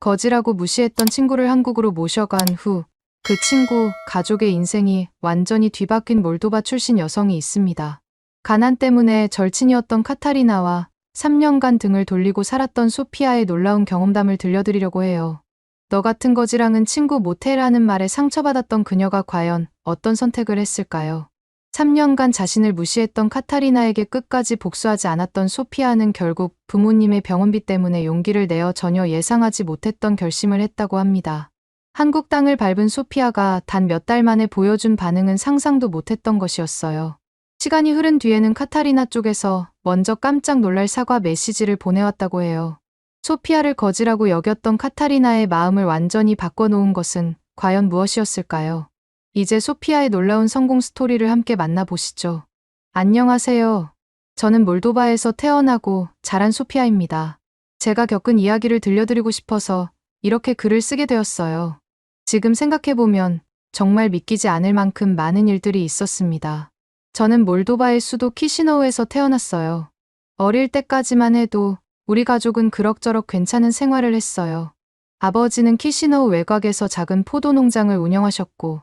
거지라고 무시했던 친구를 한국으로 모셔간 후 그 친구, 가족의 인생이 완전히 뒤바뀐 몰도바 출신 여성이 있습니다. 가난 때문에 절친이었던 카타리나와 3년간 등을 돌리고 살았던 소피아의 놀라운 경험담을 들려드리려고 해요. 너 같은 거지랑은 친구 못해라는 말에 상처받았던 그녀가 과연 어떤 선택을 했을까요? 3년간 자신을 무시했던 카타리나에게 끝까지 복수하지 않았던 소피아는 결국 부모님의 병원비 때문에 용기를 내어 전혀 예상하지 못했던 결심을 했다고 합니다. 한국 땅을 밟은 소피아가 단 몇 달 만에 보여준 반응은 상상도 못했던 것이었어요. 시간이 흐른 뒤에는 카타리나 쪽에서 먼저 깜짝 놀랄 사과 메시지를 보내왔다고 해요. 소피아를 거지라고 여겼던 카타리나의 마음을 완전히 바꿔놓은 것은 과연 무엇이었을까요? 이제 소피아의 놀라운 성공 스토리를 함께 만나보시죠. 안녕하세요. 저는 몰도바에서 태어나고 자란 소피아입니다. 제가 겪은 이야기를 들려드리고 싶어서 이렇게 글을 쓰게 되었어요. 지금 생각해보면 정말 믿기지 않을 만큼 많은 일들이 있었습니다. 저는 몰도바의 수도 키시너우에서 태어났어요. 어릴 때까지만 해도 우리 가족은 그럭저럭 괜찮은 생활을 했어요. 아버지는 키시너우 외곽에서 작은 포도 농장을 운영하셨고,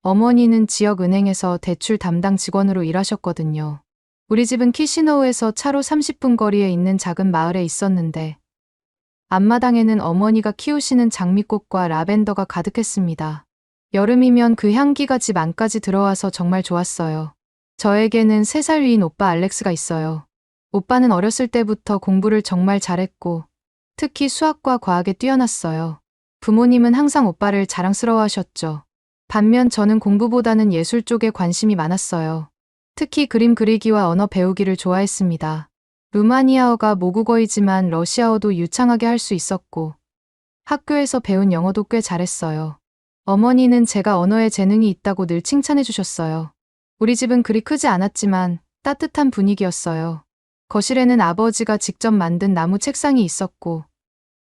어머니는 지역 은행에서 대출 담당 직원으로 일하셨거든요. 우리 집은 키시너우에서 차로 30분 거리에 있는 작은 마을에 있었는데, 앞마당에는 어머니가 키우시는 장미꽃과 라벤더가 가득했습니다. 여름이면 그 향기가 집 안까지 들어와서 정말 좋았어요. 저에게는 3살 위인 오빠 알렉스가 있어요. 오빠는 어렸을 때부터 공부를 정말 잘했고, 특히 수학과 과학에 뛰어났어요. 부모님은 항상 오빠를 자랑스러워하셨죠. 반면 저는 공부보다는 예술 쪽에 관심이 많았어요. 특히 그림 그리기와 언어 배우기를 좋아했습니다. 루마니아어가 모국어이지만 러시아어도 유창하게 할 수 있었고, 학교에서 배운 영어도 꽤 잘했어요. 어머니는 제가 언어에 재능이 있다고 늘 칭찬해 주셨어요. 우리 집은 그리 크지 않았지만 따뜻한 분위기였어요. 거실에는 아버지가 직접 만든 나무 책상이 있었고,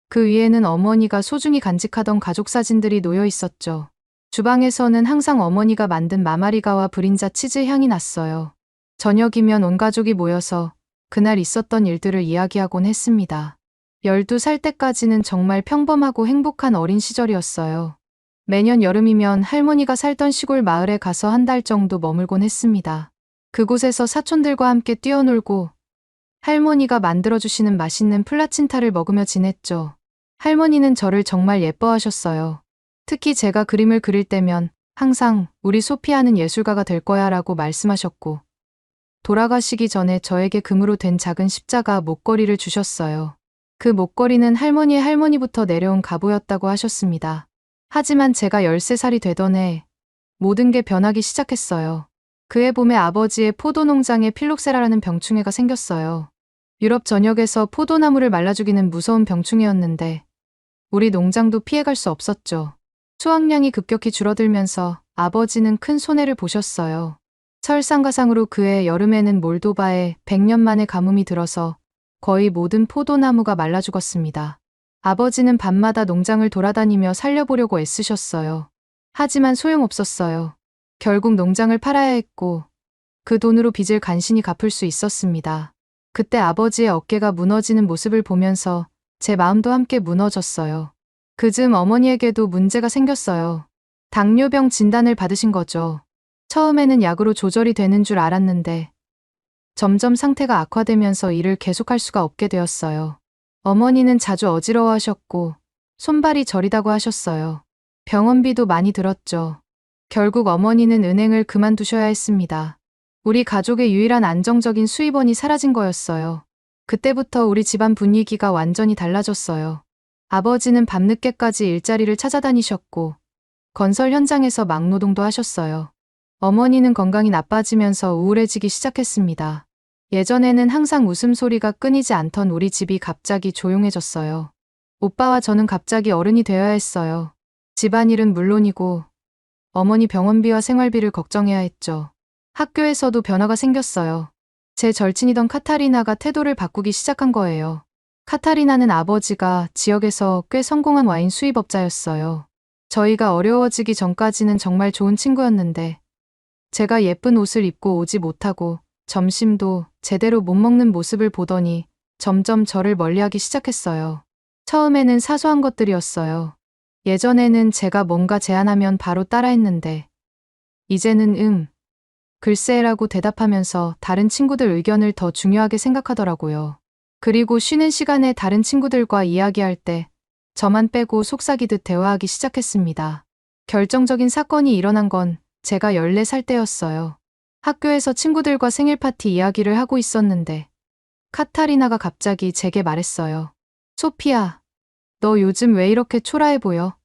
그 위에는 어머니가 소중히 간직하던 가족 사진들이 놓여 있었죠. 주방에서는 항상 어머니가 만든 마마리가와 브린자 치즈 향이 났어요. 저녁이면 온 가족이 모여서 그날 있었던 일들을 이야기하곤 했습니다. 12살 때까지는 정말 평범하고 행복한 어린 시절이었어요. 매년 여름이면 할머니가 살던 시골 마을에 가서 한 달 정도 머물곤 했습니다. 그곳에서 사촌들과 함께 뛰어놀고 할머니가 만들어주시는 맛있는 플라친타를 먹으며 지냈죠. 할머니는 저를 정말 예뻐하셨어요. 특히 제가 그림을 그릴 때면 항상 우리 소피아는 예술가가 될 거야 라고 말씀하셨고, 돌아가시기 전에 저에게 금으로 된 작은 십자가 목걸이를 주셨어요. 그 목걸이는 할머니의 할머니부터 내려온 가보였다고 하셨습니다. 하지만 제가 13살이 되던 해 모든 게 변하기 시작했어요. 그해 봄에 아버지의 포도 농장에 필록세라라는 병충해가 생겼어요. 유럽 전역에서 포도나무를 말라 죽이는 무서운 병충해였는데 우리 농장도 피해갈 수 없었죠. 수확량이 급격히 줄어들면서 아버지는 큰 손해를 보셨어요. 설상가상으로 그해 여름에는 몰도바에 100년 만에 가뭄이 들어서 거의 모든 포도나무가 말라 죽었습니다. 아버지는 밤마다 농장을 돌아다니며 살려보려고 애쓰셨어요. 하지만 소용없었어요. 결국 농장을 팔아야 했고 그 돈으로 빚을 간신히 갚을 수 있었습니다. 그때 아버지의 어깨가 무너지는 모습을 보면서 제 마음도 함께 무너졌어요. 그즈음 어머니에게도 문제가 생겼어요. 당뇨병 진단을 받으신 거죠. 처음에는 약으로 조절이 되는 줄 알았는데 점점 상태가 악화되면서 일을 계속할 수가 없게 되었어요. 어머니는 자주 어지러워하셨고 손발이 저리다고 하셨어요. 병원비도 많이 들었죠. 결국 어머니는 은행을 그만두셔야 했습니다. 우리 가족의 유일한 안정적인 수입원이 사라진 거였어요. 그때부터 우리 집안 분위기가 완전히 달라졌어요. 아버지는 밤늦게까지 일자리를 찾아다니셨고 건설 현장에서 막노동도 하셨어요. 어머니는 건강이 나빠지면서 우울해지기 시작했습니다. 예전에는 항상 웃음소리가 끊이지 않던 우리 집이 갑자기 조용해졌어요. 오빠와 저는 갑자기 어른이 되어야 했어요. 집안일은 물론이고 어머니 병원비와 생활비를 걱정해야 했죠. 학교에서도 변화가 생겼어요. 제 절친이던 카타리나가 태도를 바꾸기 시작한 거예요. 카타리나는 아버지가 지역에서 꽤 성공한 와인 수입업자였어요. 저희가 어려워지기 전까지는 정말 좋은 친구였는데 제가 예쁜 옷을 입고 오지 못하고 점심도 제대로 못 먹는 모습을 보더니 점점 저를 멀리하기 시작했어요. 처음에는 사소한 것들이었어요. 예전에는 제가 뭔가 제안하면 바로 따라했는데, 이제는 글쎄라고 대답하면서 다른 친구들 의견을 더 중요하게 생각하더라고요. 그리고 쉬는 시간에 다른 친구들과 이야기할 때 저만 빼고 속삭이듯 대화하기 시작했습니다. 결정적인 사건이 일어난 건 제가 14살 때였어요. 학교에서 친구들과 생일 파티 이야기를 하고 있었는데 카타리나가 갑자기 제게 말했어요. 소피야, 너 요즘 왜 이렇게 초라해 보여?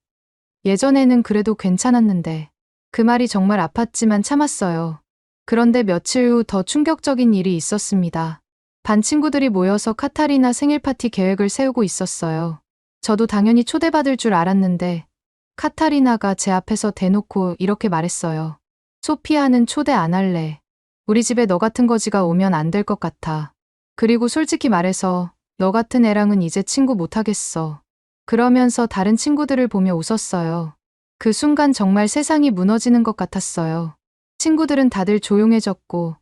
예전에는 그래도 괜찮았는데. 그 말이 정말 아팠지만 참았어요. 그런데 며칠 후 더 충격적인 일이 있었습니다. 반 친구들이 모여서 카타리나 생일 파티 계획을 세우고 있었어요. 저도 당연히 초대받을 줄 알았는데 카타리나가 제 앞에서 대놓고 이렇게 말했어요. 소피아는 초대 안 할래. 우리 집에 너 같은 거지가 오면 안 될 것 같아. 그리고 솔직히 말해서 너 같은 애랑은 이제 친구 못 하겠어. 그러면서 다른 친구들을 보며 웃었어요. 그 순간 정말 세상이 무너지는 것 같았어요. 친구들은 다들 조용해졌고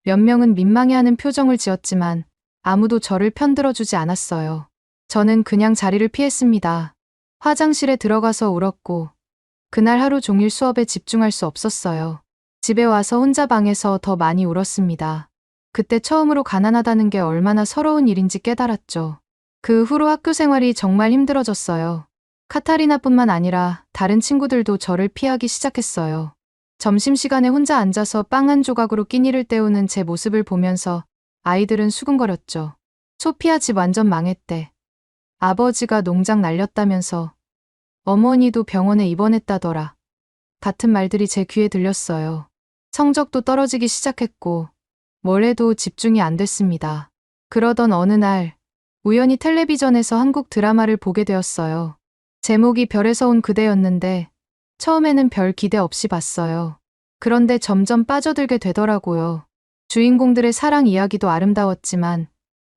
몇 명은 민망해하는 표정을 지었지만 아무도 저를 편들어주지 않았어요. 저는 그냥 자리를 피했습니다. 화장실에 들어가서 울었고 그날 하루 종일 수업에 집중할 수 없었어요. 집에 와서 혼자 방에서 더 많이 울었습니다. 그때 처음으로 가난하다는 게 얼마나 서러운 일인지 깨달았죠. 그 후로 학교 생활이 정말 힘들어졌어요. 카타리나뿐만 아니라 다른 친구들도 저를 피하기 시작했어요. 점심시간에 혼자 앉아서 빵 한 조각으로 끼니를 때우는 제 모습을 보면서 아이들은 수근거렸죠. 소피아 집 완전 망했대. 아버지가 농장 날렸다면서 어머니도 병원에 입원했다더라. 같은 말들이 제 귀에 들렸어요. 성적도 떨어지기 시작했고 뭘 해도 집중이 안 됐습니다. 그러던 어느 날 우연히 텔레비전에서 한국 드라마를 보게 되었어요. 제목이 별에서 온 그대였는데 처음에는 별 기대 없이 봤어요. 그런데 점점 빠져들게 되더라고요. 주인공들의 사랑 이야기도 아름다웠지만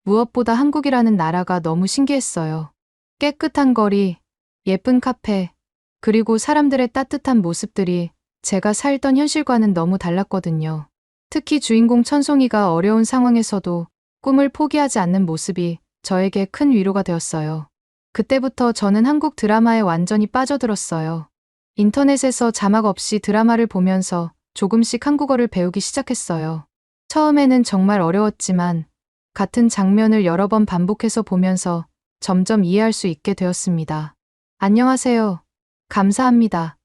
무엇보다 한국이라는 나라가 너무 신기했어요. 깨끗한 거리, 예쁜 카페, 그리고 사람들의 따뜻한 모습들이 제가 살던 현실과는 너무 달랐거든요. 특히 주인공 천송이가 어려운 상황에서도 꿈을 포기하지 않는 모습이 저에게 큰 위로가 되었어요. 그때부터 저는 한국 드라마에 완전히 빠져들었어요. 인터넷에서 자막 없이 드라마를 보면서 조금씩 한국어를 배우기 시작했어요. 처음에는 정말 어려웠지만 같은 장면을 여러 번 반복해서 보면서 점점 이해할 수 있게 되었습니다. 안녕하세요. 감사합니다.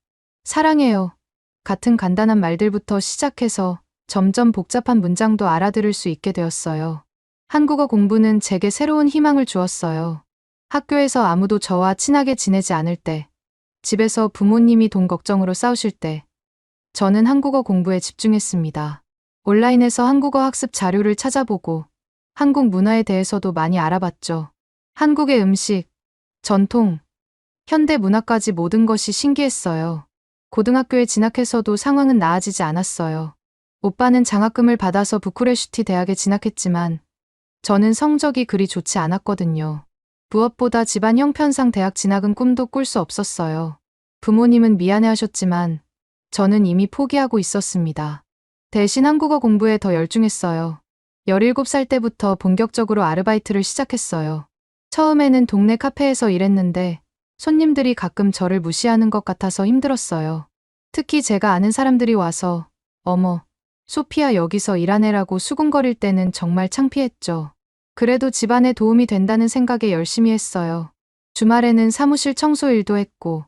사랑해요. 같은 간단한 말들부터 시작해서 점점 복잡한 문장도 알아들을 수 있게 되었어요. 한국어 공부는 제게 새로운 희망을 주었어요. 학교에서 아무도 저와 친하게 지내지 않을 때, 집에서 부모님이 돈 걱정으로 싸우실 때, 저는 한국어 공부에 집중했습니다. 온라인에서 한국어 학습 자료를 찾아보고 한국 문화에 대해서도 많이 알아봤죠. 한국의 음식, 전통, 현대 문화까지 모든 것이 신기했어요. 고등학교에 진학해서도 상황은 나아지지 않았어요. 오빠는 장학금을 받아서 부쿠레슈티 대학에 진학했지만 저는 성적이 그리 좋지 않았거든요. 무엇보다 집안 형편상 대학 진학은 꿈도 꿀 수 없었어요. 부모님은 미안해하셨지만 저는 이미 포기하고 있었습니다. 대신 한국어 공부에 더 열중했어요. 17살 때부터 본격적으로 아르바이트를 시작했어요. 처음에는 동네 카페에서 일했는데 손님들이 가끔 저를 무시하는 것 같아서 힘들었어요. 특히 제가 아는 사람들이 와서 어머, 소피아 여기서 일하네라고 수군거릴 때는 정말 창피했죠. 그래도 집안에 도움이 된다는 생각에 열심히 했어요. 주말에는 사무실 청소 일도 했고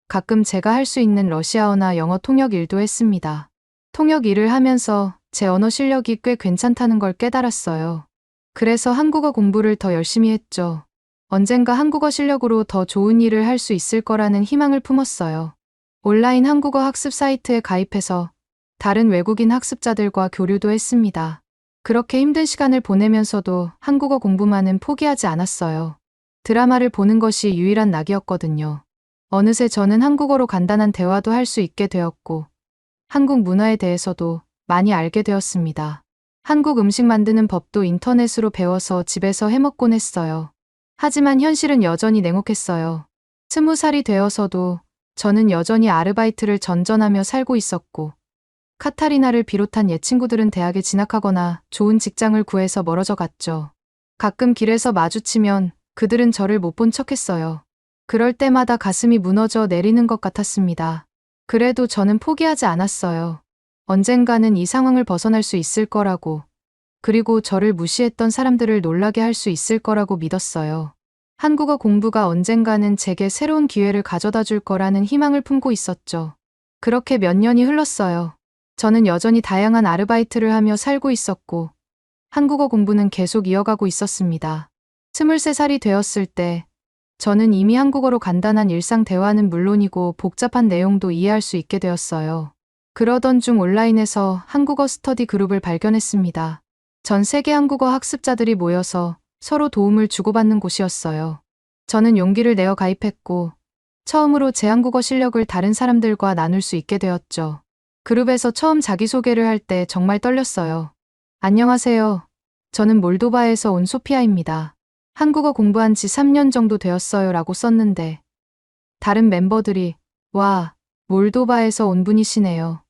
가끔 제가 할 수 있는 러시아어나 영어 통역 일도 했습니다. 통역 일을 하면서 제 언어 실력이 꽤 괜찮다는 걸 깨달았어요. 그래서 한국어 공부를 더 열심히 했죠. 언젠가 한국어 실력으로 더 좋은 일을 할 수 있을 거라는 희망을 품었어요. 온라인 한국어 학습 사이트에 가입해서 다른 외국인 학습자들과 교류도 했습니다. 그렇게 힘든 시간을 보내면서도 한국어 공부만은 포기하지 않았어요. 드라마를 보는 것이 유일한 낙이었거든요. 어느새 저는 한국어로 간단한 대화도 할 수 있게 되었고 한국 문화에 대해서도 많이 알게 되었습니다. 한국 음식 만드는 법도 인터넷으로 배워서 집에서 해먹곤 했어요. 하지만 현실은 여전히 냉혹했어요. 20살이 되어서도 저는 여전히 아르바이트를 전전하며 살고 있었고 카타리나를 비롯한 옛 친구들은 대학에 진학하거나 좋은 직장을 구해서 멀어져 갔죠. 가끔 길에서 마주치면 그들은 저를 못 본 척했어요. 그럴 때마다 가슴이 무너져 내리는 것 같았습니다. 그래도 저는 포기하지 않았어요. 언젠가는 이 상황을 벗어날 수 있을 거라고, 그리고 저를 무시했던 사람들을 놀라게 할 수 있을 거라고 믿었어요. 한국어 공부가 언젠가는 제게 새로운 기회를 가져다 줄 거라는 희망을 품고 있었죠. 그렇게 몇 년이 흘렀어요. 저는 여전히 다양한 아르바이트를 하며 살고 있었고, 한국어 공부는 계속 이어가고 있었습니다. 23살이 되었을 때, 저는 이미 한국어로 간단한 일상 대화는 물론이고 복잡한 내용도 이해할 수 있게 되었어요. 그러던 중 온라인에서 한국어 스터디 그룹을 발견했습니다. 전 세계 한국어 학습자들이 모여서 서로 도움을 주고받는 곳이었어요. 저는 용기를 내어 가입했고, 처음으로 제 한국어 실력을 다른 사람들과 나눌 수 있게 되었죠. 그룹에서 처음 자기소개를 할 때 정말 떨렸어요. 안녕하세요. 저는 몰도바에서 온 소피아입니다. 한국어 공부한 지 3년 정도 되었어요 라고 썼는데, 다른 멤버들이 와, 몰도바에서 온 분이시네요.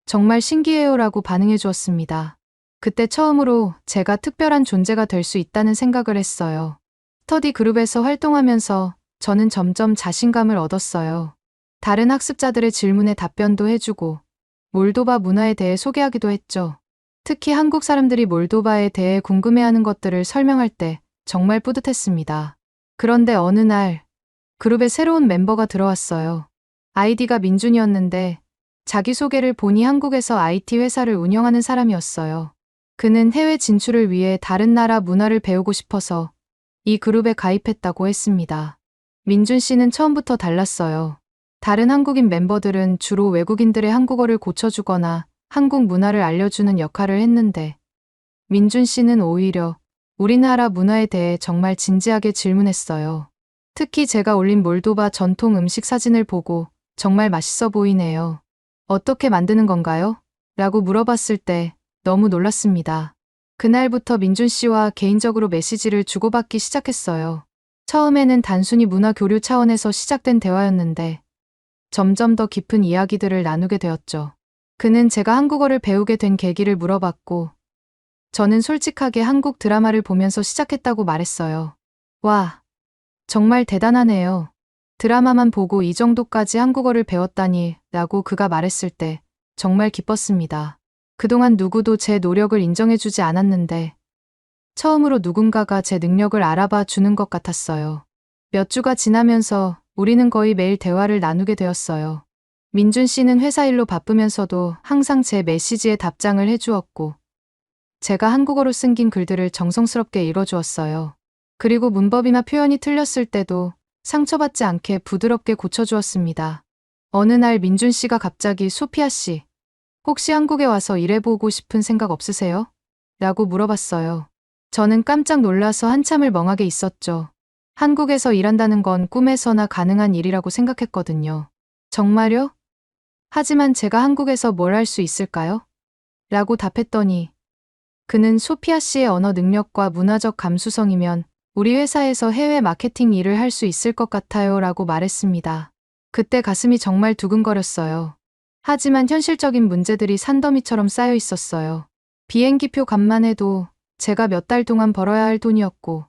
정말 신기해요 라고 반응해 주었습니다. 그때 처음으로 제가 특별한 존재가 될 수 있다는 생각을 했어요. 스터디 그룹에서 활동하면서 저는 점점 자신감을 얻었어요. 다른 학습자들의 질문에 답변도 해주고 몰도바 문화에 대해 소개하기도 했죠. 특히 한국 사람들이 몰도바에 대해 궁금해하는 것들을 설명할 때 정말 뿌듯했습니다. 그런데 어느 날 그룹에 새로운 멤버가 들어왔어요. 아이디가 민준이었는데 자기소개를 보니 한국에서 IT 회사를 운영하는 사람이었어요. 그는 해외 진출을 위해 다른 나라 문화를 배우고 싶어서 이 그룹에 가입했다고 했습니다. 민준 씨는 처음부터 달랐어요. 다른 한국인 멤버들은 주로 외국인들의 한국어를 고쳐주거나 한국 문화를 알려주는 역할을 했는데, 민준 씨는 오히려 우리나라 문화에 대해 정말 진지하게 질문했어요. 특히 제가 올린 몰도바 전통 음식 사진을 보고 정말 맛있어 보이네요. 어떻게 만드는 건가요? 라고 물어봤을 때 너무 놀랐습니다. 그날부터 민준 씨와 개인적으로 메시지를 주고받기 시작했어요. 처음에는 단순히 문화 교류 차원에서 시작된 대화였는데 점점 더 깊은 이야기들을 나누게 되었죠. 그는 제가 한국어를 배우게 된 계기를 물어봤고, 저는 솔직하게 한국 드라마를 보면서 시작했다고 말했어요. 와, 정말 대단하네요. 드라마만 보고 이 정도까지 한국어를 배웠다니 라고 그가 말했을 때 정말 기뻤습니다. 그동안 누구도 제 노력을 인정해주지 않았는데 처음으로 누군가가 제 능력을 알아봐 주는 것 같았어요. 몇 주가 지나면서 우리는 거의 매일 대화를 나누게 되었어요. 민준 씨는 회사 일로 바쁘면서도 항상 제 메시지에 답장을 해주었고, 제가 한국어로 쓴 긴 글들을 정성스럽게 읽어주었어요. 그리고 문법이나 표현이 틀렸을 때도 상처받지 않게 부드럽게 고쳐주었습니다. 어느 날 민준 씨가 갑자기 소피아 씨, 혹시 한국에 와서 일해보고 싶은 생각 없으세요? 라고 물어봤어요. 저는 깜짝 놀라서 한참을 멍하게 있었죠. 한국에서 일한다는 건 꿈에서나 가능한 일이라고 생각했거든요. 정말요? 하지만 제가 한국에서 뭘 할 수 있을까요? 라고 답했더니 그는 소피아 씨의 언어 능력과 문화적 감수성이면 우리 회사에서 해외 마케팅 일을 할 수 있을 것 같아요 라고 말했습니다. 그때 가슴이 정말 두근거렸어요. 하지만 현실적인 문제들이 산더미처럼 쌓여 있었어요. 비행기표 값만 해도 제가 몇 달 동안 벌어야 할 돈이었고,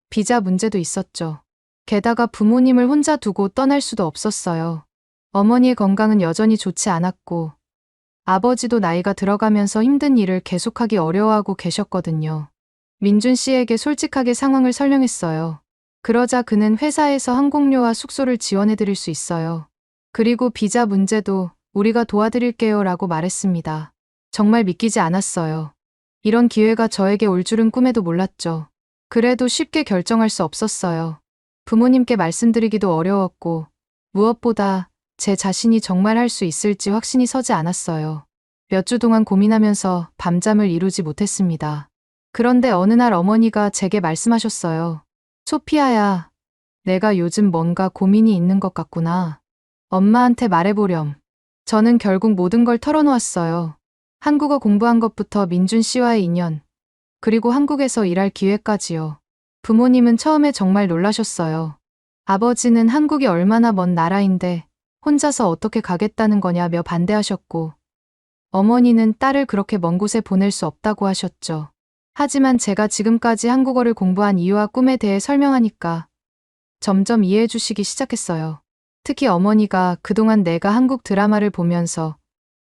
비자 문제도 있었죠. 게다가 부모님을 혼자 두고 떠날 수도 없었어요. 어머니의 건강은 여전히 좋지 않았고, 아버지도 나이가 들어가면서 힘든 일을 계속하기 어려워하고 계셨거든요. 민준 씨에게 솔직하게 상황을 설명했어요. 그러자 그는 회사에서 항공료와 숙소를 지원해드릴 수 있어요. 그리고 비자 문제도 우리가 도와드릴게요 라고 말했습니다. 정말 믿기지 않았어요. 이런 기회가 저에게 올 줄은 꿈에도 몰랐죠. 그래도 쉽게 결정할 수 없었어요. 부모님께 말씀드리기도 어려웠고, 무엇보다 제 자신이 정말 할 수 있을지 확신이 서지 않았어요. 몇 주 동안 고민하면서 밤잠을 이루지 못했습니다. 그런데 어느 날 어머니가 제게 말씀하셨어요. 소피아야, 내가 요즘 뭔가 고민이 있는 것 같구나. 엄마한테 말해보렴. 저는 결국 모든 걸 털어놓았어요. 한국어 공부한 것부터 민준 씨와의 인연, 그리고 한국에서 일할 기회까지요. 부모님은 처음에 정말 놀라셨어요. 아버지는 한국이 얼마나 먼 나라인데 혼자서 어떻게 가겠다는 거냐며 반대하셨고, 어머니는 딸을 그렇게 먼 곳에 보낼 수 없다고 하셨죠. 하지만 제가 지금까지 한국어를 공부한 이유와 꿈에 대해 설명하니까 점점 이해해 주시기 시작했어요. 특히 어머니가 그동안 내가 한국 드라마를 보면서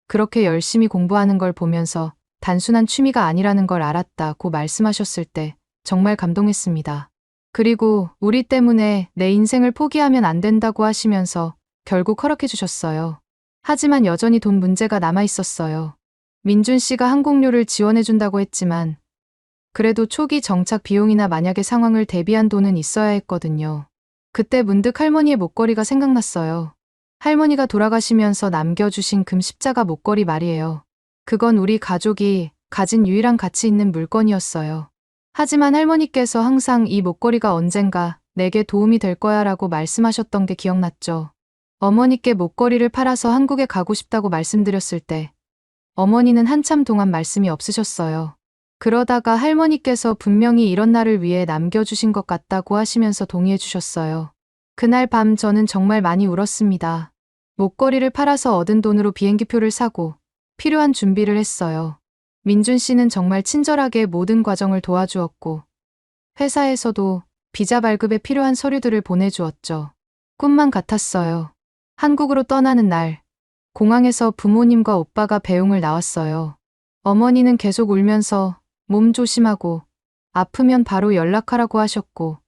그렇게 열심히 공부하는 걸 보면서 단순한 취미가 아니라는 걸 알았다고 말씀하셨을 때 정말 감동했습니다. 그리고 우리 때문에 내 인생을 포기하면 안 된다고 하시면서 결국 허락해 주셨어요. 하지만 여전히 돈 문제가 남아 있었어요. 민준 씨가 항공료를 지원해 준다고 했지만 그래도 초기 정착 비용이나 만약의 상황을 대비한 돈은 있어야 했거든요. 그때 문득 할머니의 목걸이가 생각났어요. 할머니가 돌아가시면서 남겨주신 금 십자가 목걸이 말이에요. 그건 우리 가족이 가진 유일한 가치 있는 물건이었어요. 하지만 할머니께서 항상 이 목걸이가 언젠가 내게 도움이 될 거야 라고 말씀하셨던 게 기억났죠. 어머니께 목걸이를 팔아서 한국에 가고 싶다고 말씀드렸을 때 어머니는 한참 동안 말씀이 없으셨어요. 그러다가 할머니께서 분명히 이런 날을 위해 남겨주신 것 같다고 하시면서 동의해 주셨어요. 그날 밤 저는 정말 많이 울었습니다. 목걸이를 팔아서 얻은 돈으로 비행기표를 사고 필요한 준비를 했어요. 민준 씨는 정말 친절하게 모든 과정을 도와주었고 회사에서도 비자 발급에 필요한 서류들을 보내주었죠. 꿈만 같았어요. 한국으로 떠나는 날 공항에서 부모님과 오빠가 배웅을 나왔어요. 어머니는 계속 울면서 몸 조심하고 아프면 바로 연락하라고 하셨고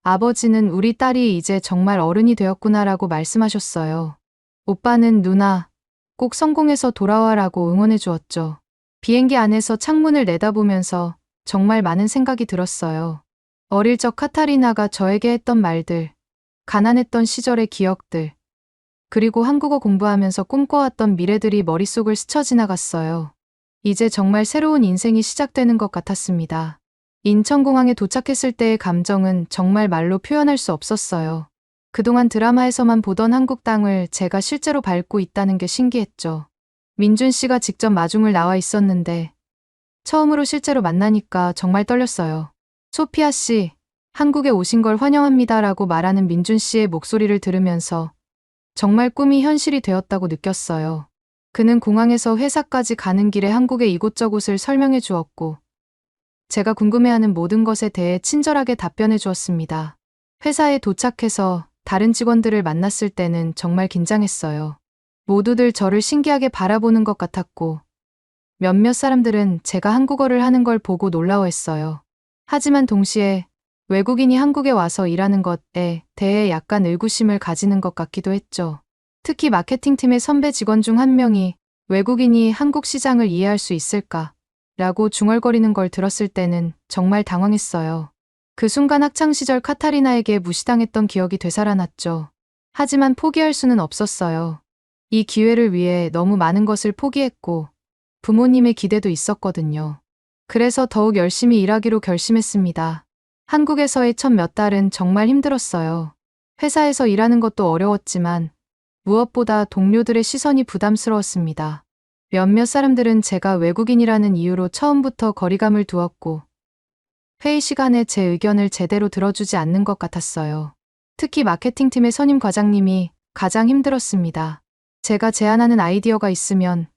아버지는 우리 딸이 이제 정말 어른이 되었구나라고 말씀하셨어요. 오빠는 누나 꼭 성공해서 돌아와라고 응원해 주었죠. 비행기 안에서 창문을 내다보면서 정말 많은 생각이 들었어요. 어릴 적 카타리나가 저에게 했던 말들, 가난했던 시절의 기억들, 그리고 한국어 공부하면서 꿈꿔왔던 미래들이 머릿속을 스쳐 지나갔어요. 이제 정말 새로운 인생이 시작되는 것 같았습니다. 인천공항에 도착했을 때의 감정은 정말 말로 표현할 수 없었어요. 그동안 드라마에서만 보던 한국 땅을 제가 실제로 밟고 있다는 게 신기했죠. 민준 씨가 직접 마중을 나와 있었는데 처음으로 실제로 만나니까 정말 떨렸어요. 소피아 씨, 한국에 오신 걸 환영합니다라고 말하는 민준 씨의 목소리를 들으면서 정말 꿈이 현실이 되었다고 느꼈어요. 그는 공항에서 회사까지 가는 길에 한국의 이곳저곳을 설명해 주었고 제가 궁금해하는 모든 것에 대해 친절하게 답변해 주었습니다. 회사에 도착해서 다른 직원들을 만났을 때는 정말 긴장했어요. 모두들 저를 신기하게 바라보는 것 같았고 몇몇 사람들은 제가 한국어를 하는 걸 보고 놀라워했어요. 하지만 동시에 외국인이 한국에 와서 일하는 것에 대해 약간 의구심을 가지는 것 같기도 했죠. 특히 마케팅팀의 선배 직원 중 한 명이 외국인이 한국 시장을 이해할 수 있을까? 라고 중얼거리는 걸 들었을 때는 정말 당황했어요. 그 순간 학창시절 카타리나에게 무시당했던 기억이 되살아났죠. 하지만 포기할 수는 없었어요. 이 기회를 위해 너무 많은 것을 포기했고 부모님의 기대도 있었거든요. 그래서 더욱 열심히 일하기로 결심했습니다. 한국에서의 첫 몇 달은 정말 힘들었어요. 회사에서 일하는 것도 어려웠지만 무엇보다 동료들의 시선이 부담스러웠습니다. 몇몇 사람들은 제가 외국인이라는 이유로 처음부터 거리감을 두었고 회의 시간에 제 의견을 제대로 들어주지 않는 것 같았어요. 특히 마케팅팀의 선임 과장님이 가장 힘들었습니다. 제가 제안하는 아이디어가 있으면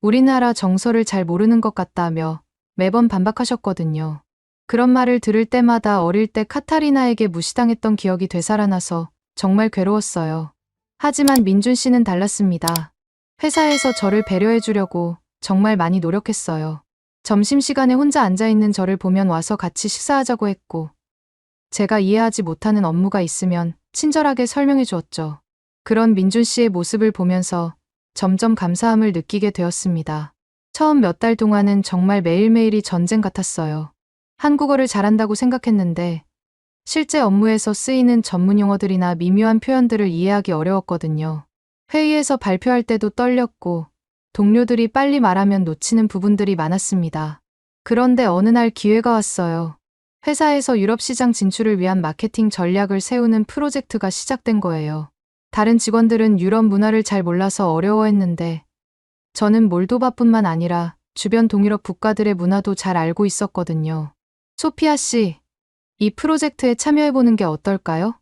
우리나라 정서를 잘 모르는 것 같다며 매번 반박하셨거든요. 그런 말을 들을 때마다 어릴 때 카타리나에게 무시당했던 기억이 되살아나서 정말 괴로웠어요. 하지만 민준 씨는 달랐습니다. 회사에서 저를 배려해 주려고 정말 많이 노력했어요. 점심시간에 혼자 앉아있는 저를 보면 와서 같이 식사하자고 했고 제가 이해하지 못하는 업무가 있으면 친절하게 설명해 주었죠. 그런 민준 씨의 모습을 보면서 점점 감사함을 느끼게 되었습니다. 처음 몇 달 동안은 정말 매일매일이 전쟁 같았어요. 한국어를 잘한다고 생각했는데 실제 업무에서 쓰이는 전문 용어들이나 미묘한 표현들을 이해하기 어려웠거든요. 회의에서 발표할 때도 떨렸고 동료들이 빨리 말하면 놓치는 부분들이 많았습니다. 그런데 어느 날 기회가 왔어요. 회사에서 유럽 시장 진출을 위한 마케팅 전략을 세우는 프로젝트가 시작된 거예요. 다른 직원들은 유럽 문화를 잘 몰라서 어려워했는데 저는 몰도바뿐만 아니라 주변 동유럽 국가들의 문화도 잘 알고 있었거든요. 소피아 씨, 이 프로젝트에 참여해보는 게 어떨까요?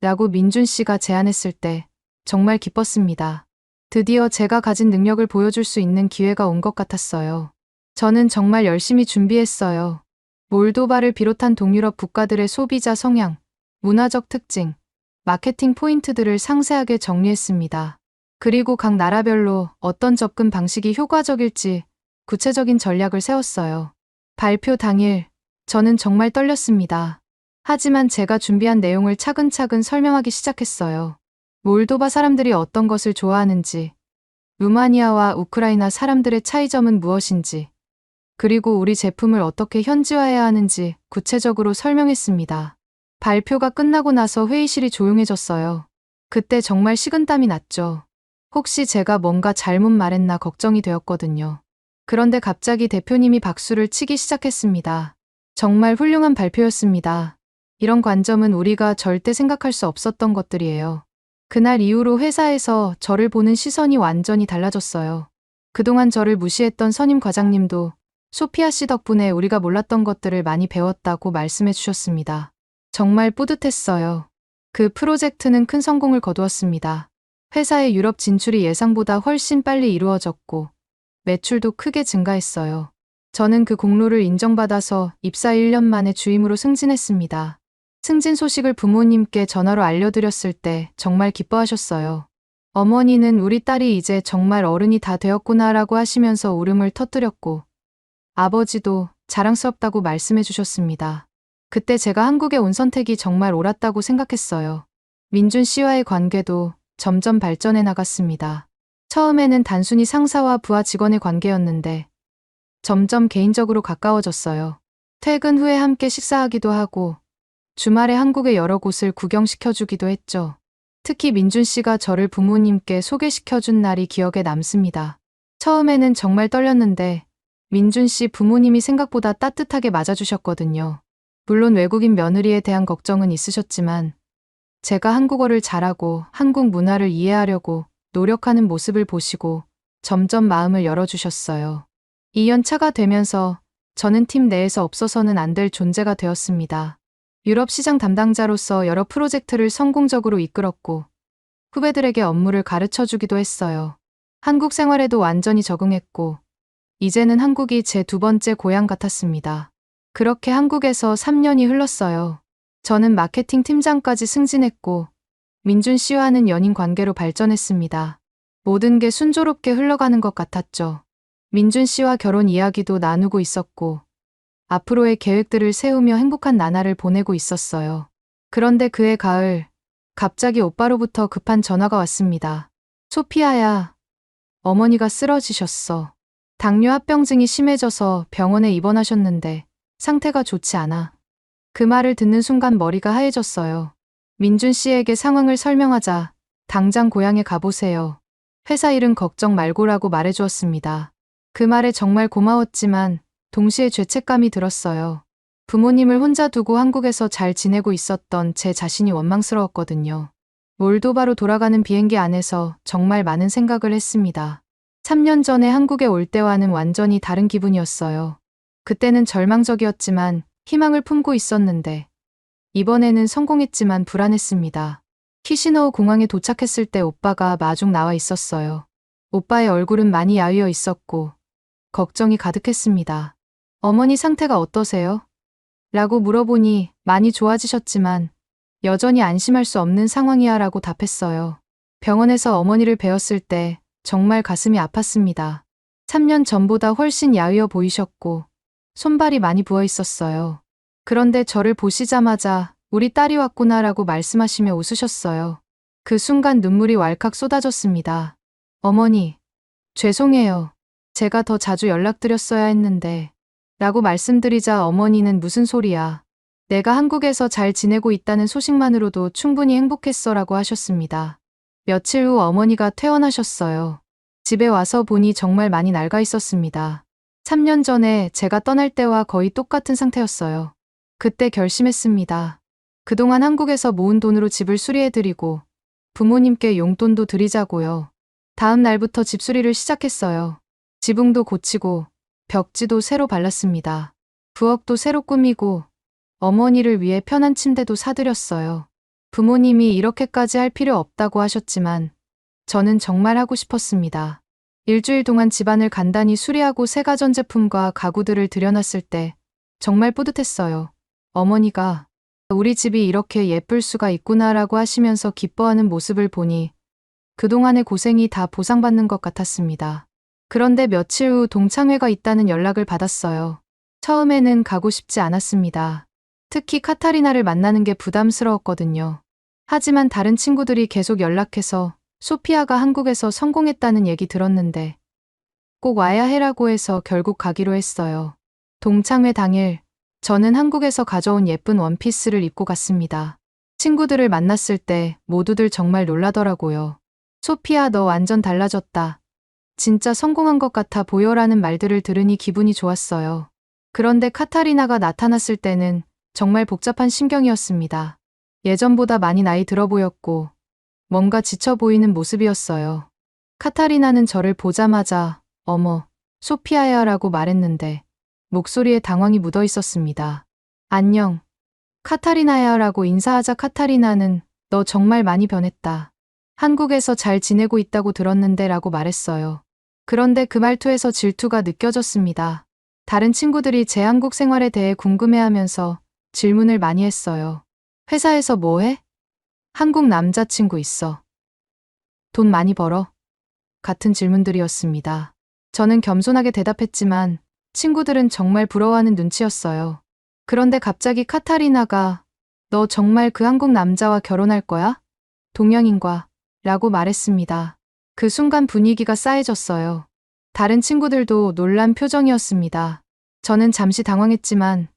라고 민준 씨가 제안했을 때 정말 기뻤습니다. 드디어 제가 가진 능력을 보여줄 수 있는 기회가 온 것 같았어요. 저는 정말 열심히 준비했어요. 몰도바를 비롯한 동유럽 국가들의 소비자 성향, 문화적 특징, 마케팅 포인트들을 상세하게 정리했습니다. 그리고 각 나라별로 어떤 접근 방식이 효과적일지 구체적인 전략을 세웠어요. 발표 당일, 저는 정말 떨렸습니다. 하지만 제가 준비한 내용을 차근차근 설명하기 시작했어요. 몰도바 사람들이 어떤 것을 좋아하는지, 루마니아와 우크라이나 사람들의 차이점은 무엇인지, 그리고 우리 제품을 어떻게 현지화해야 하는지 구체적으로 설명했습니다. 발표가 끝나고 나서 회의실이 조용해졌어요. 그때 정말 식은땀이 났죠. 혹시 제가 뭔가 잘못 말했나 걱정이 되었거든요. 그런데 갑자기 대표님이 박수를 치기 시작했습니다. 정말 훌륭한 발표였습니다. 이런 관점은 우리가 절대 생각할 수 없었던 것들이에요. 그날 이후로 회사에서 저를 보는 시선이 완전히 달라졌어요. 그동안 저를 무시했던 선임 과장님도 소피아 씨 덕분에 우리가 몰랐던 것들을 많이 배웠다고 말씀해 주셨습니다. 정말 뿌듯했어요. 그 프로젝트는 큰 성공을 거두었습니다. 회사의 유럽 진출이 예상보다 훨씬 빨리 이루어졌고 매출도 크게 증가했어요. 저는 그 공로를 인정받아서 입사 1년 만에 주임으로 승진했습니다. 승진 소식을 부모님께 전화로 알려드렸을 때 정말 기뻐하셨어요. 어머니는 우리 딸이 이제 정말 어른이 다 되었구나라고 하시면서 울음을 터뜨렸고 아버지도 자랑스럽다고 말씀해 주셨습니다. 그때 제가 한국에 온 선택이 정말 옳았다고 생각했어요. 민준 씨와의 관계도 점점 발전해 나갔습니다. 처음에는 단순히 상사와 부하 직원의 관계였는데 점점 개인적으로 가까워졌어요. 퇴근 후에 함께 식사하기도 하고 주말에 한국의 여러 곳을 구경시켜주기도 했죠. 특히 민준 씨가 저를 부모님께 소개시켜준 날이 기억에 남습니다. 처음에는 정말 떨렸는데 민준 씨 부모님이 생각보다 따뜻하게 맞아주셨거든요. 물론 외국인 며느리에 대한 걱정은 있으셨지만 제가 한국어를 잘하고 한국 문화를 이해하려고 노력하는 모습을 보시고 점점 마음을 열어주셨어요. 2년 차가 되면서 저는 팀 내에서 없어서는 안 될 존재가 되었습니다. 유럽 시장 담당자로서 여러 프로젝트를 성공적으로 이끌었고 후배들에게 업무를 가르쳐주기도 했어요. 한국 생활에도 완전히 적응했고 이제는 한국이 제 두 번째 고향 같았습니다. 그렇게 한국에서 3년이 흘렀어요. 저는 마케팅 팀장까지 승진했고 민준 씨와는 연인 관계로 발전했습니다. 모든 게 순조롭게 흘러가는 것 같았죠. 민준 씨와 결혼 이야기도 나누고 있었고 앞으로의 계획들을 세우며 행복한 나날을 보내고 있었어요. 그런데 그해 가을 갑자기 오빠로부터 급한 전화가 왔습니다. 소피아야, 어머니가 쓰러지셨어. 당뇨 합병증이 심해져서 병원에 입원하셨는데 상태가 좋지 않아. 그 말을 듣는 순간 머리가 하얘졌어요. 민준 씨에게 상황을 설명하자 당장 고향에 가보세요. 회사 일은 걱정 말고라고 말해주었습니다. 그 말에 정말 고마웠지만 동시에 죄책감이 들었어요. 부모님을 혼자 두고 한국에서 잘 지내고 있었던 제 자신이 원망스러웠거든요. 몰도바로 돌아가는 비행기 안에서 정말 많은 생각을 했습니다. 3년 전에 한국에 올 때와는 완전히 다른 기분이었어요. 그때는 절망적이었지만 희망을 품고 있었는데 이번에는 성공했지만 불안했습니다. 키시너우 공항에 도착했을 때 오빠가 마중 나와 있었어요. 오빠의 얼굴은 많이 야위어 있었고 걱정이 가득했습니다. 어머니 상태가 어떠세요? 라고 물어보니 많이 좋아지셨지만 여전히 안심할 수 없는 상황이야 라고 답했어요. 병원에서 어머니를 뵈었을 때 정말 가슴이 아팠습니다. 3년 전보다 훨씬 야위어 보이셨고 손발이 많이 부어 있었어요. 그런데 저를 보시자마자 우리 딸이 왔구나라고 말씀하시며 웃으셨어요. 그 순간 눈물이 왈칵 쏟아졌습니다. 어머니, 죄송해요. 제가 더 자주 연락드렸어야 했는데 라고 말씀드리자 어머니는 무슨 소리야. 내가 한국에서 잘 지내고 있다는 소식만으로도 충분히 행복했어 라고 하셨습니다. 며칠 후 어머니가 퇴원하셨어요. 집에 와서 보니 정말 많이 낡아 있었습니다. 3년 전에 제가 떠날 때와 거의 똑같은 상태였어요. 그때 결심했습니다. 그동안 한국에서 모은 돈으로 집을 수리해드리고 부모님께 용돈도 드리자고요. 다음 날부터 집수리를 시작했어요. 지붕도 고치고 벽지도 새로 발랐습니다. 부엌도 새로 꾸미고 어머니를 위해 편한 침대도 사드렸어요. 부모님이 이렇게까지 할 필요 없다고 하셨지만 저는 정말 하고 싶었습니다. 일주일 동안 집안을 간단히 수리하고 새 가전제품과 가구들을 들여놨을 때 정말 뿌듯했어요. 어머니가 우리 집이 이렇게 예쁠 수가 있구나라고 하시면서 기뻐하는 모습을 보니 그동안의 고생이 다 보상받는 것 같았습니다. 그런데 며칠 후 동창회가 있다는 연락을 받았어요. 처음에는 가고 싶지 않았습니다. 특히 카타리나를 만나는 게 부담스러웠거든요. 하지만 다른 친구들이 계속 연락해서 소피아가 한국에서 성공했다는 얘기 들었는데 꼭 와야 해라고 해서 결국 가기로 했어요. 동창회 당일 저는 한국에서 가져온 예쁜 원피스를 입고 갔습니다. 친구들을 만났을 때 모두들 정말 놀라더라고요. 소피아, 너 완전 달라졌다. 진짜 성공한 것 같아 보여라는 말들을 들으니 기분이 좋았어요. 그런데 카타리나가 나타났을 때는 정말 복잡한 심경이었습니다. 예전보다 많이 나이 들어 보였고 뭔가 지쳐 보이는 모습이었어요. 카타리나는 저를 보자마자 어머, 소피아야 라고 말했는데 목소리에 당황이 묻어 있었습니다. 안녕, 카타리나야 라고 인사하자 카타리나는 너 정말 많이 변했다. 한국에서 잘 지내고 있다고 들었는데 라고 말했어요. 그런데 그 말투에서 질투가 느껴졌습니다. 다른 친구들이 제 한국 생활에 대해 궁금해하면서 질문을 많이 했어요. 회사에서 뭐 해? 한국 남자친구 있어. 돈 많이 벌어? 같은 질문들이었습니다. 저는 겸손하게 대답했지만 친구들은 정말 부러워하는 눈치였어요. 그런데 갑자기 카타리나가 너 정말 그 한국 남자와 결혼할 거야? 동양인과 라고 말했습니다. 그 순간 분위기가 싸해졌어요. 다른 친구들도 놀란 표정이었습니다. 저는 잠시 당황했지만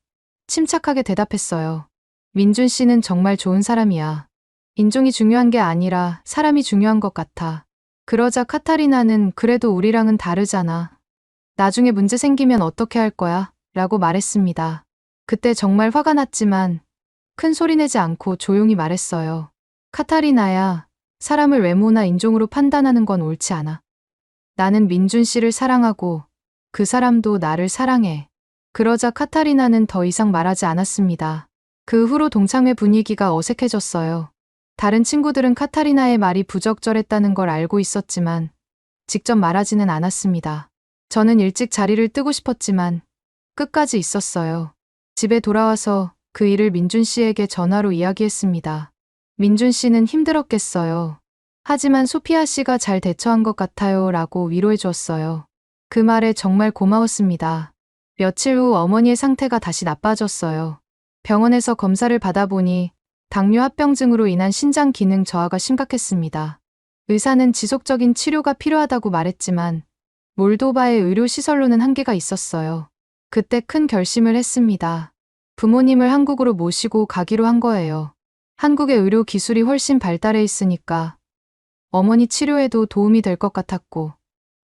침착하게 대답했어요. 민준 씨는 정말 좋은 사람이야. 인종이 중요한 게 아니라 사람이 중요한 것 같아. 그러자 카타리나는 그래도 우리랑은 다르잖아. 나중에 문제 생기면 어떻게 할 거야? 라고 말했습니다. 그때 정말 화가 났지만 큰 소리 내지 않고 조용히 말했어요. 카타리나야, 사람을 외모나 인종으로 판단하는 건 옳지 않아. 나는 민준 씨를 사랑하고 그 사람도 나를 사랑해. 그러자 카타리나는 더 이상 말하지 않았습니다. 그 후로 동창회 분위기가 어색해졌어요. 다른 친구들은 카타리나의 말이 부적절했다는 걸 알고 있었지만 직접 말하지는 않았습니다. 저는 일찍 자리를 뜨고 싶었지만 끝까지 있었어요. 집에 돌아와서 그 일을 민준 씨에게 전화로 이야기했습니다. 민준 씨는 힘들었겠어요. 하지만 소피아 씨가 잘 대처한 것 같아요 라고 위로해 주었어요. 그 말에 정말 고마웠습니다. 며칠 후 어머니의 상태가 다시 나빠졌어요. 병원에서 검사를 받아보니 당뇨 합병증으로 인한 신장 기능 저하가 심각했습니다. 의사는 지속적인 치료가 필요하다고 말했지만 몰도바의 의료시설로는 한계가 있었어요. 그때 큰 결심을 했습니다. 부모님을 한국으로 모시고 가기로 한 거예요. 한국의 의료 기술이 훨씬 발달해 있으니까 어머니 치료에도 도움이 될 것 같았고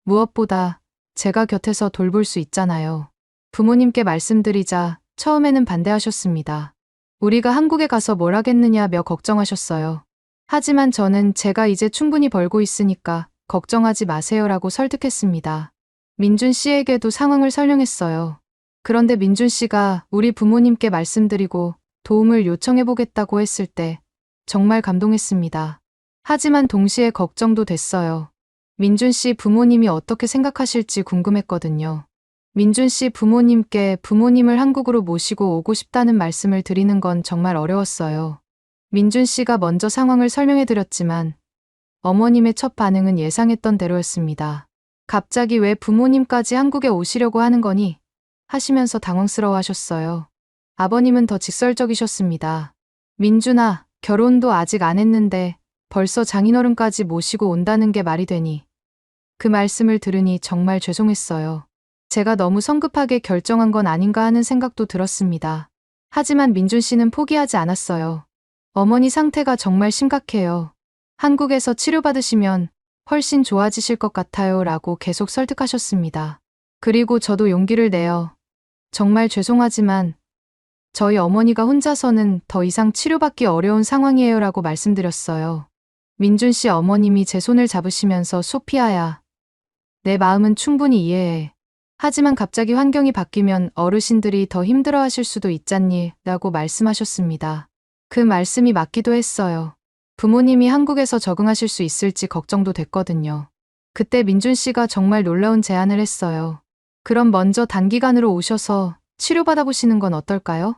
무엇보다 제가 곁에서 돌볼 수 있잖아요. 부모님께 말씀드리자 처음에는 반대하셨습니다. 우리가 한국에 가서 뭘 하겠느냐며 걱정하셨어요. 하지만 저는 제가 이제 충분히 벌고 있으니까 걱정하지 마세요라고 설득했습니다. 민준 씨에게도 상황을 설명했어요. 그런데 민준 씨가 우리 부모님께 말씀드리고 도움을 요청해보겠다고 했을 때 정말 감동했습니다. 하지만 동시에 걱정도 됐어요. 민준 씨 부모님이 어떻게 생각하실지 궁금했거든요. 민준 씨 부모님께 부모님을 한국으로 모시고 오고 싶다는 말씀을 드리는 건 정말 어려웠어요. 민준 씨가 먼저 상황을 설명해드렸지만 어머님의 첫 반응은 예상했던 대로였습니다. 갑자기 왜 부모님까지 한국에 오시려고 하는 거니? 하시면서 당황스러워하셨어요. 아버님은 더 직설적이셨습니다. 민준아, 결혼도 아직 안 했는데 벌써 장인어른까지 모시고 온다는 게 말이 되니? 그 말씀을 들으니 정말 죄송했어요. 제가 너무 성급하게 결정한 건 아닌가 하는 생각도 들었습니다. 하지만 민준 씨는 포기하지 않았어요. 어머니 상태가 정말 심각해요. 한국에서 치료받으시면 훨씬 좋아지실 것 같아요 라고 계속 설득하셨습니다. 그리고 저도 용기를 내어 정말 죄송하지만 저희 어머니가 혼자서는 더 이상 치료받기 어려운 상황이에요 라고 말씀드렸어요. 민준 씨 어머님이 제 손을 잡으시면서 소피아야, 내 마음은 충분히 이해해. 하지만 갑자기 환경이 바뀌면 어르신들이 더 힘들어하실 수도 있잖니 라고 말씀하셨습니다. 그 말씀이 맞기도 했어요. 부모님이 한국에서 적응하실 수 있을지 걱정도 됐거든요. 그때 민준 씨가 정말 놀라운 제안을 했어요. 그럼 먼저 단기간으로 오셔서 치료받아보시는 건 어떨까요?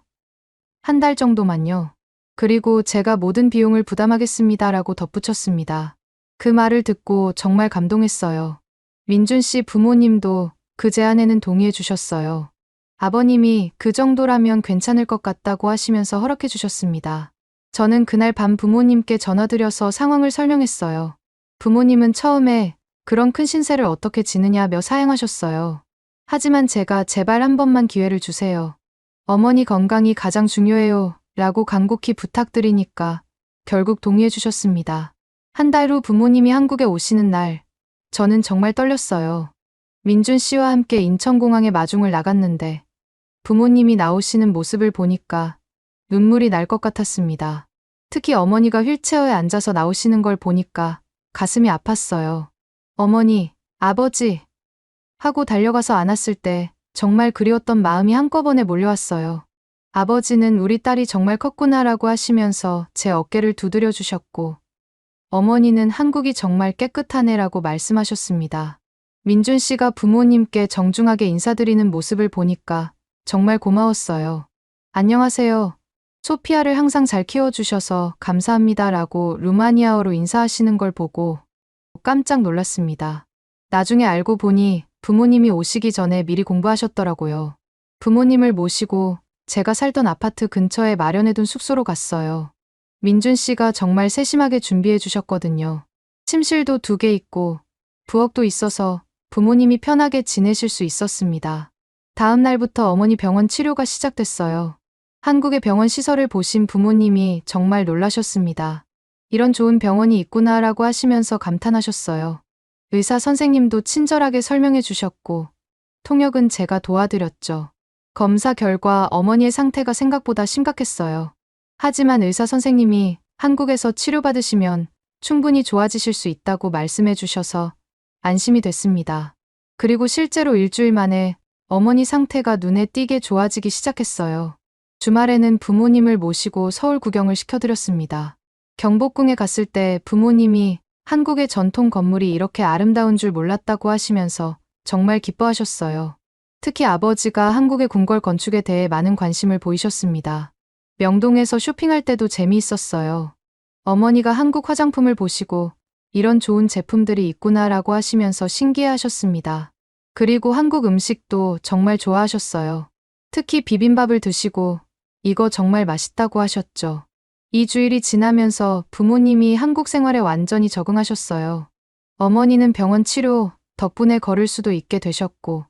한 달 정도만요. 그리고 제가 모든 비용을 부담하겠습니다라고 덧붙였습니다. 그 말을 듣고 정말 감동했어요. 민준 씨 부모님도 그 제안에는 동의해 주셨어요. 아버님이 그 정도라면 괜찮을 것 같다고 하시면서 허락해 주셨습니다. 저는 그날 밤 부모님께 전화드려서 상황을 설명했어요. 부모님은 처음에 그런 큰 신세를 어떻게 지느냐며 사양하셨어요. 하지만 제가 제발 한 번만 기회를 주세요. 어머니 건강이 가장 중요해요. 라고 간곡히 부탁드리니까 결국 동의해 주셨습니다. 한 달 후 부모님이 한국에 오시는 날, 저는 정말 떨렸어요. 민준 씨와 함께 인천공항에 마중을 나갔는데 부모님이 나오시는 모습을 보니까 눈물이 날 것 같았습니다. 특히 어머니가 휠체어에 앉아서 나오시는 걸 보니까 가슴이 아팠어요. 어머니, 아버지 하고 달려가서 안았을 때 정말 그리웠던 마음이 한꺼번에 몰려왔어요. 아버지는 우리 딸이 정말 컸구나라고 하시면서 제 어깨를 두드려 주셨고, 어머니는 한국이 정말 깨끗하네라고 말씀하셨습니다. 민준 씨가 부모님께 정중하게 인사드리는 모습을 보니까 정말 고마웠어요. 안녕하세요. 소피아를 항상 잘 키워주셔서 감사합니다라고 루마니아어로 인사하시는 걸 보고 깜짝 놀랐습니다. 나중에 알고 보니 부모님이 오시기 전에 미리 공부하셨더라고요. 부모님을 모시고 제가 살던 아파트 근처에 마련해둔 숙소로 갔어요. 민준 씨가 정말 세심하게 준비해 주셨거든요. 침실도 2개 있고 부엌도 있어서 부모님이 편하게 지내실 수 있었습니다. 다음 날부터 어머니 병원 치료가 시작됐어요. 한국의 병원 시설을 보신 부모님이 정말 놀라셨습니다. 이런 좋은 병원이 있구나라고 하시면서 감탄하셨어요. 의사 선생님도 친절하게 설명해 주셨고, 통역은 제가 도와드렸죠. 검사 결과 어머니의 상태가 생각보다 심각했어요. 하지만 의사 선생님이 한국에서 치료받으시면 충분히 좋아지실 수 있다고 말씀해 주셔서 안심이 됐습니다. 그리고 실제로 일주일 만에 어머니 상태가 눈에 띄게 좋아지기 시작했어요. 주말에는 부모님을 모시고 서울 구경을 시켜드렸습니다. 경복궁에 갔을 때 부모님이 한국의 전통 건물이 이렇게 아름다운 줄 몰랐다고 하시면서 정말 기뻐하셨어요. 특히 아버지가 한국의 궁궐 건축에 대해 많은 관심을 보이셨습니다. 명동에서 쇼핑할 때도 재미있었어요. 어머니가 한국 화장품을 보시고 이런 좋은 제품들이 있구나라고 하시면서 신기해하셨습니다. 그리고 한국 음식도 정말 좋아하셨어요. 특히 비빔밥을 드시고 이거 정말 맛있다고 하셨죠. 2주일이 지나면서 부모님이 한국 생활에 완전히 적응하셨어요. 어머니는 병원 치료 덕분에 걸을 수도 있게 되셨고,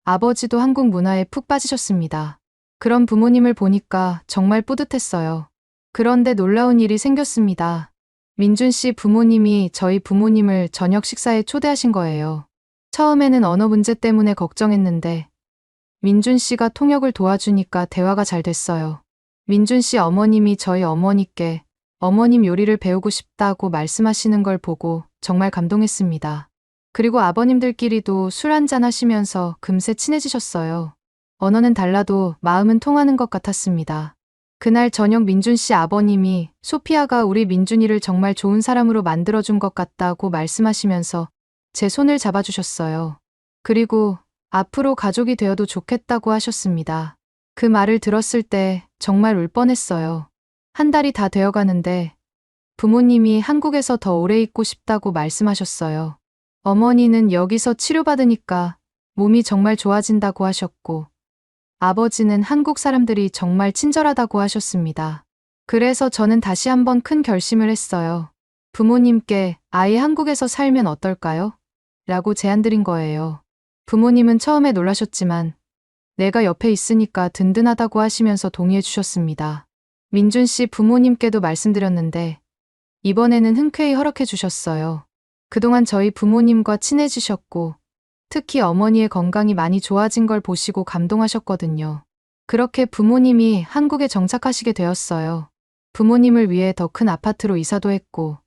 아버지도 한국 문화에 푹 빠지셨습니다. 그런 부모님을 보니까 정말 뿌듯했어요. 그런데 놀라운 일이 생겼습니다. 민준 씨 부모님이 저희 부모님을 저녁 식사에 초대하신 거예요. 처음에는 언어 문제 때문에 걱정했는데 민준 씨가 통역을 도와주니까 대화가 잘 됐어요. 민준 씨 어머님이 저희 어머니께 어머님 요리를 배우고 싶다고 말씀하시는 걸 보고 정말 감동했습니다. 그리고 아버님들끼리도 술 한잔 하시면서 금세 친해지셨어요. 언어는 달라도 마음은 통하는 것 같았습니다. 그날 저녁 민준 씨 아버님이 소피아가 우리 민준이를 정말 좋은 사람으로 만들어준 것 같다고 말씀하시면서 제 손을 잡아주셨어요. 그리고 앞으로 가족이 되어도 좋겠다고 하셨습니다. 그 말을 들었을 때 정말 울 뻔했어요. 한 달이 다 되어가는데 부모님이 한국에서 더 오래 있고 싶다고 말씀하셨어요. 어머니는 여기서 치료받으니까 몸이 정말 좋아진다고 하셨고, 아버지는 한국 사람들이 정말 친절하다고 하셨습니다. 그래서 저는 다시 한번 큰 결심을 했어요. 부모님께 아예 한국에서 살면 어떨까요? 라고 제안드린 거예요. 부모님은 처음에 놀라셨지만 내가 옆에 있으니까 든든하다고 하시면서 동의해 주셨습니다. 민준 씨 부모님께도 말씀드렸는데 이번에는 흔쾌히 허락해 주셨어요. 그동안 저희 부모님과 친해지셨고 특히 어머니의 건강이 많이 좋아진 걸 보시고 감동하셨거든요. 그렇게 부모님이 한국에 정착하시게 되었어요. 부모님을 위해 더 큰 아파트로 이사도 했고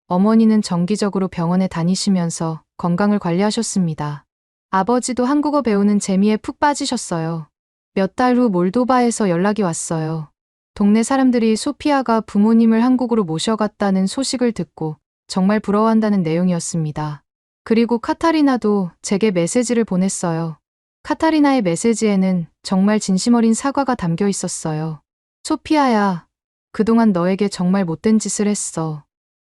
어머니는 정기적으로 병원에 다니시면서 건강을 관리하셨습니다. 아버지도 한국어 배우는 재미에 푹 빠지셨어요. 몇 달 후 몰도바에서 연락이 왔어요. 동네 사람들이 소피아가 부모님을 한국으로 모셔갔다는 소식을 듣고 정말 부러워한다는 내용이었습니다. 그리고 카타리나도 제게 메시지를 보냈어요. 카타리나의 메시지에는 정말 진심 어린 사과가 담겨 있었어요. 소피아야, 그동안 너에게 정말 못된 짓을 했어.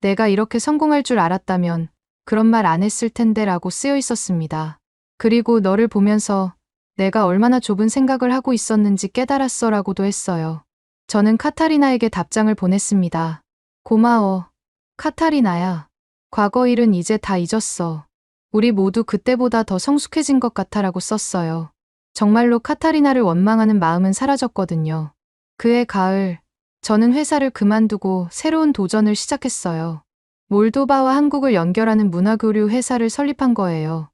내가 이렇게 성공할 줄 알았다면 그런 말 안 했을 텐데 라고 쓰여 있었습니다. 그리고 너를 보면서 내가 얼마나 좁은 생각을 하고 있었는지 깨달았어 라고도 했어요. 저는 카타리나에게 답장을 보냈습니다. 고마워. 카타리나야. 과거 일은 이제 다 잊었어. 우리 모두 그때보다 더 성숙해진 것 같아 라고 썼어요. 정말로 카타리나를 원망하는 마음은 사라졌거든요. 그해 가을, 저는 회사를 그만두고 새로운 도전을 시작했어요. 몰도바와 한국을 연결하는 문화교류 회사를 설립한 거예요.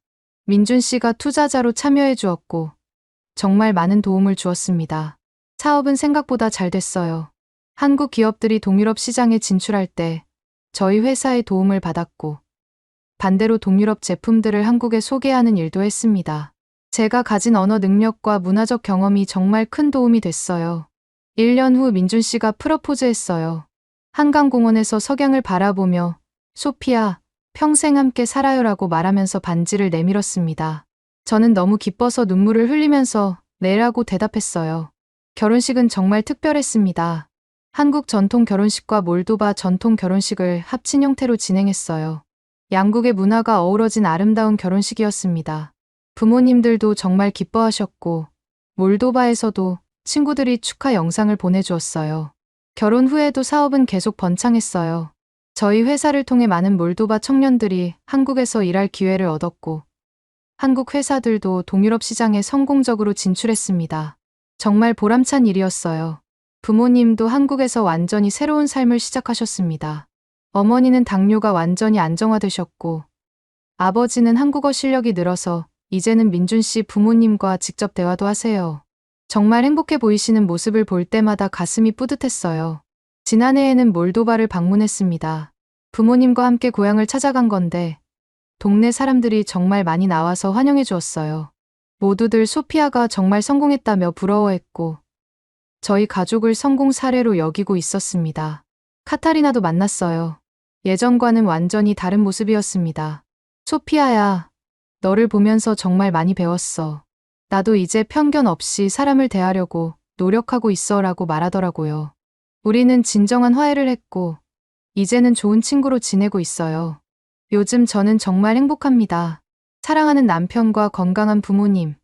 민준 씨가 투자자로 참여해 주었고, 정말 많은 도움을 주었습니다. 사업은 생각보다 잘 됐어요. 한국 기업들이 동유럽 시장에 진출할 때 저희 회사의 도움을 받았고, 반대로 동유럽 제품들을 한국에 소개하는 일도 했습니다. 제가 가진 언어 능력과 문화적 경험이 정말 큰 도움이 됐어요. 1년 후 민준 씨가 프러포즈했어요. 한강공원에서 석양을 바라보며 소피아, 평생 함께 살아요라고 말하면서 반지를 내밀었습니다. 저는 너무 기뻐서 눈물을 흘리면서 네라고 대답했어요. 결혼식은 정말 특별했습니다. 한국 전통 결혼식과 몰도바 전통 결혼식을 합친 형태로 진행했어요. 양국의 문화가 어우러진 아름다운 결혼식이었습니다. 부모님들도 정말 기뻐하셨고, 몰도바에서도 친구들이 축하 영상을 보내주었어요. 결혼 후에도 사업은 계속 번창했어요. 저희 회사를 통해 많은 몰도바 청년들이 한국에서 일할 기회를 얻었고, 한국 회사들도 동유럽 시장에 성공적으로 진출했습니다. 정말 보람찬 일이었어요. 부모님도 한국에서 완전히 새로운 삶을 시작하셨습니다. 어머니는 당뇨가 완전히 안정화되셨고, 아버지는 한국어 실력이 늘어서 이제는 민준 씨 부모님과 직접 대화도 하세요. 정말 행복해 보이시는 모습을 볼 때마다 가슴이 뿌듯했어요. 지난해에는 몰도바를 방문했습니다. 부모님과 함께 고향을 찾아간 건데 동네 사람들이 정말 많이 나와서 환영해 주었어요. 모두들 소피아가 정말 성공했다며 부러워했고 저희 가족을 성공 사례로 여기고 있었습니다. 카타리나도 만났어요. 예전과는 완전히 다른 모습이었습니다. 소피아야, 너를 보면서 정말 많이 배웠어. 나도 이제 편견 없이 사람을 대하려고 노력하고 있어 라고 말하더라고요. 우리는 진정한 화해를 했고, 이제는 좋은 친구로 지내고 있어요. 요즘 저는 정말 행복합니다. 사랑하는 남편과 건강한 부모님,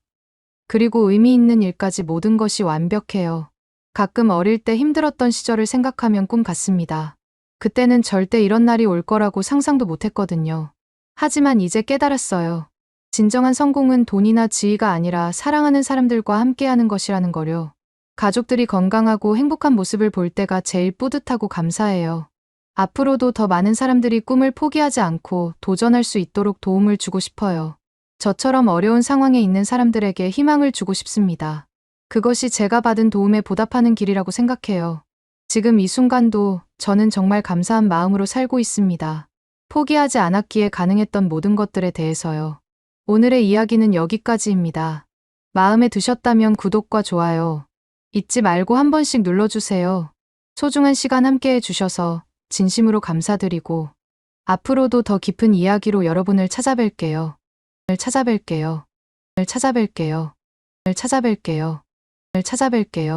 그리고 의미 있는 일까지 모든 것이 완벽해요. 가끔 어릴 때 힘들었던 시절을 생각하면 꿈 같습니다. 그때는 절대 이런 날이 올 거라고 상상도 못했거든요. 하지만 이제 깨달았어요. 진정한 성공은 돈이나 지위가 아니라 사랑하는 사람들과 함께하는 것이라는 거요. 가족들이 건강하고 행복한 모습을 볼 때가 제일 뿌듯하고 감사해요. 앞으로도 더 많은 사람들이 꿈을 포기하지 않고 도전할 수 있도록 도움을 주고 싶어요. 저처럼 어려운 상황에 있는 사람들에게 희망을 주고 싶습니다. 그것이 제가 받은 도움에 보답하는 길이라고 생각해요. 지금 이 순간도 저는 정말 감사한 마음으로 살고 있습니다. 포기하지 않았기에 가능했던 모든 것들에 대해서요. 오늘의 이야기는 여기까지입니다. 마음에 드셨다면 구독과 좋아요 잊지 말고 한 번씩 눌러주세요. 소중한 시간 함께 해주셔서 진심으로 감사드리고 앞으로도 더 깊은 이야기로 여러분을 찾아뵐게요. 찾아뵐게요. 찾아뵐게요. 찾아뵐게요. 찾아뵐게요.